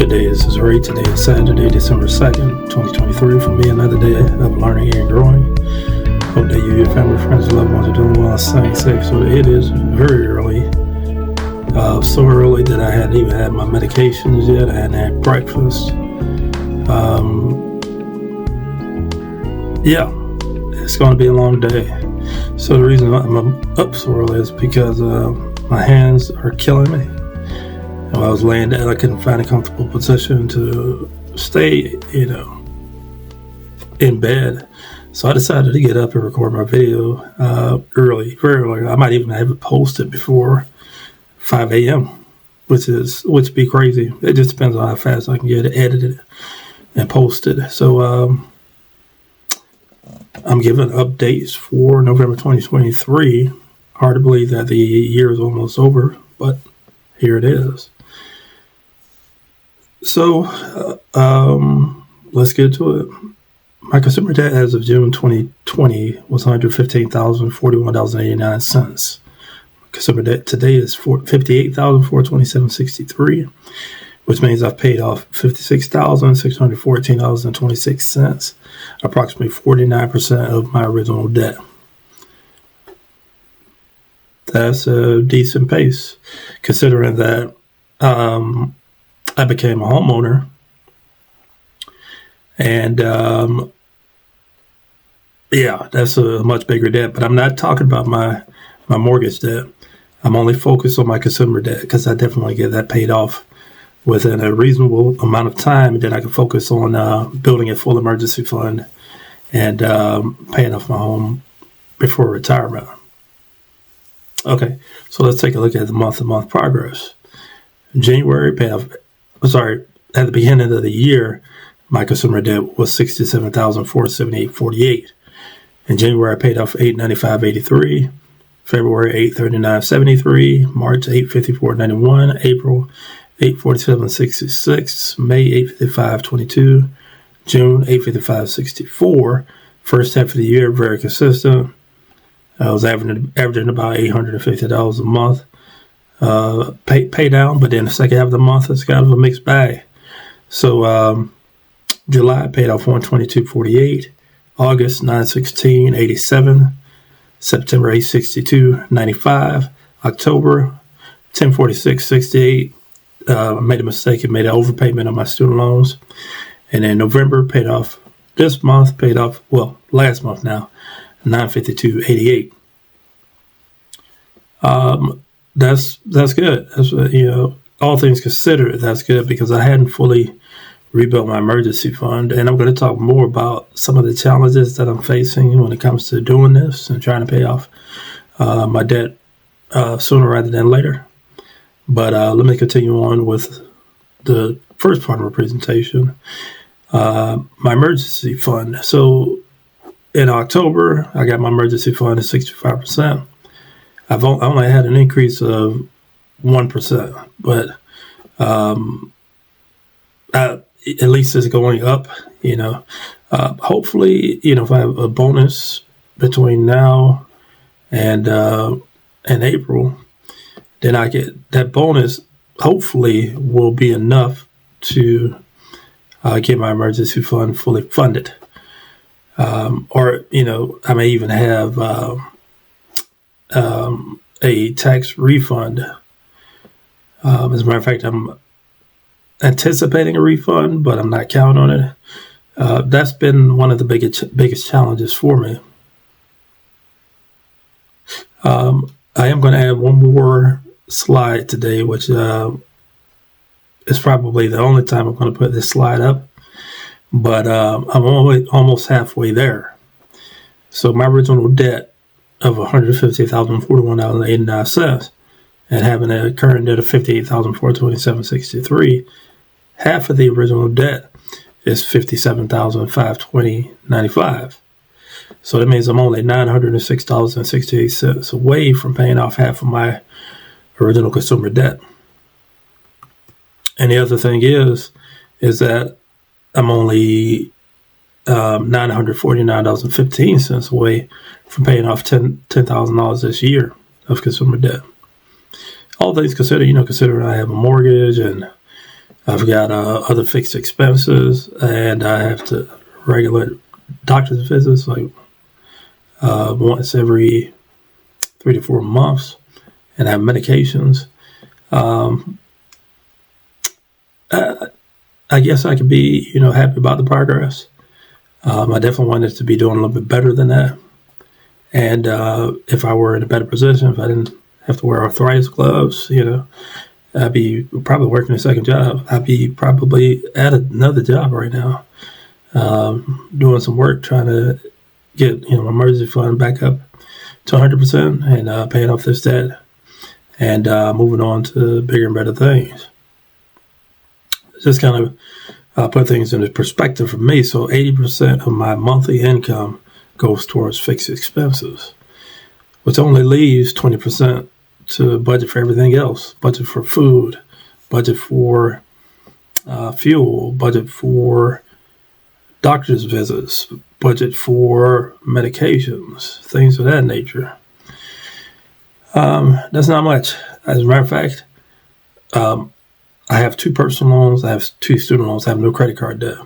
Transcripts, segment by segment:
Good day, this is Ray. Today is Saturday, December 2nd, 2023. For me, another day of learning and growing. Hope that you, your family, friends, loved ones are doing well, staying safe. So it is very early. So early that I hadn't even had my medications yet. I hadn't had breakfast. It's going to be a long day. So the reason I'm up so early is because my hands are killing me. I was laying down, I couldn't find a comfortable position to stay, in bed. So I decided to get up and record my video early, very early. I might even have it posted before 5 a.m., which be crazy. It just depends on how fast I can get it edited and posted. So I'm giving updates for November 2023. Hard to believe that the year is almost over, but here it is. So let's get to it. My consumer debt as of June 2020 was $115,041.89. Consumer debt today is $58,427.63, which means I've paid off $56,614.26, approximately 49% of my original debt. That's a decent pace, considering that I became a homeowner, and that's a much bigger debt. But I'm not talking about my mortgage debt. I'm only focused on my consumer debt because I definitely get that paid off within a reasonable amount of time, and then I can focus on building a full emergency fund and paying off my home before retirement. Okay, so let's take a look at the month-to-month progress. January paid off. At the beginning of the year, my consumer debt was $67,478.48. In January, I paid off $895.83. February, $839.73. March, $854.91. April, $847.66. May, $855.22. June, $855.64. First half of the year, very consistent. I was averaging about $850 a month. Pay down, but then the second half of the month it's kind of a mixed bag. So July paid off $122.48, August $916.87, September $862.95, October $1046.68. Made a mistake and made an overpayment on my student loans, and then November last month now, $952.88. That's good. That's all things considered, that's good, because I hadn't fully rebuilt my emergency fund, and I'm going to talk more about some of the challenges that I'm facing when it comes to doing this and trying to pay off my debt sooner rather than later. But let me continue on with the first part of my presentation, my emergency fund. So in October, I got my emergency fund at 65%. I've only had an increase of 1%, but at least it's going up. Hopefully, if I have a bonus between now and April, then I get that bonus. Hopefully, will be enough to get my emergency fund fully funded, or I may even have a tax refund. As a matter of fact, I'm anticipating a refund, but I'm not counting on it. That's been one of the biggest challenges for me. I am going to add one more slide today, which is probably the only time I'm going to put this slide up, but I'm almost halfway there. So my original debt of $150,041.89 and having a current debt of $58,427.63, half of the original debt is $57,520.95. So that means I'm only $906.68 away from paying off half of my original consumer debt. And the other thing is that I'm only $949.15 away from paying off $10,000 this year of consumer debt. All things considered, considering I have a mortgage and I've got other fixed expenses, and I have to regular doctor's visits like once every 3 to 4 months, and I have medications. I guess I could be, happy about the progress. I definitely wanted to be doing a little bit better than that. And if I were in a better position, if I didn't have to wear arthritis gloves, I'd be probably working a second job. I'd be probably at another job right now, doing some work, trying to get, my emergency fund back up to 100% and paying off this debt and moving on to bigger and better things. Just kind of put things into perspective for me. So 80% of my monthly income goes towards fixed expenses, which only leaves 20% to budget for everything else. Budget for food, budget for fuel, budget for doctor's visits, budget for medications, things of that nature. That's not much. As a matter of fact, I have 2 personal loans. I have 2 student loans. I have no credit card debt.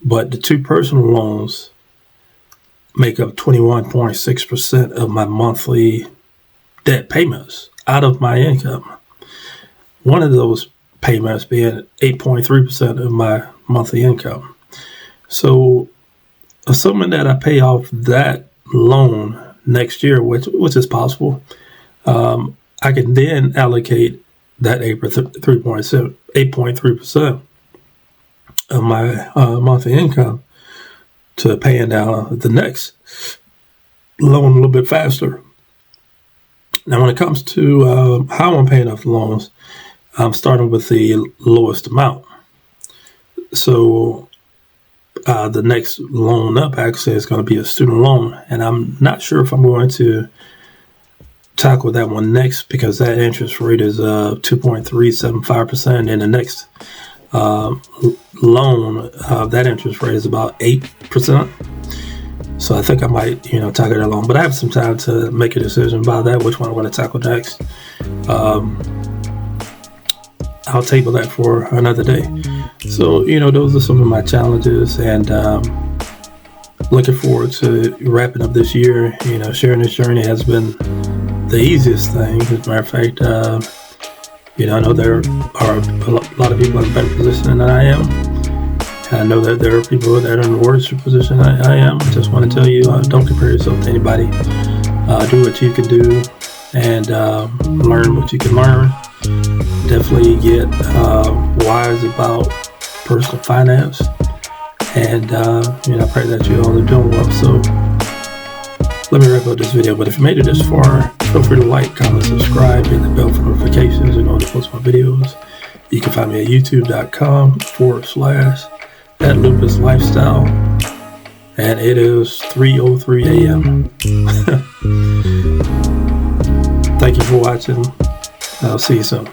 But the 2 personal loans make up 21.6% of my monthly debt payments out of my income. One of those payments being 8.3% of my monthly income. So assuming that I pay off that loan next year, which is possible, I can then allocate that 8.3% of my monthly income to paying down the next loan a little bit faster. Now, when it comes to how I'm paying off the loans, I'm starting with the lowest amount. So the next loan up actually is going to be a student loan, and I'm not sure if I'm going to tackle that one next because that interest rate is 2.375%, and the next loan, that interest rate is about 8%. So I think I might, tackle that loan, but I have some time to make a decision about that, which one I'm going to tackle next. I'll table that for another day. So, those are some of my challenges, and looking forward to wrapping up this year. Sharing this journey has been the easiest thing. As a matter of fact, I know there are a lot of people in a better position than I am. I know that there are people that are in a worse position than I am. I just want to tell you, don't compare yourself to anybody. Do what you can do and learn what you can learn. Definitely get wise about personal finance. And, I pray that you all are doing well. So let me wrap up this video. But if you made it this far, feel free to like, comment, subscribe, hit the bell for notifications and to post my videos. You can find me at youtube.com/Lupus Lifestyle. And it is 3:03 a.m. Thank you for watching. I'll see you soon.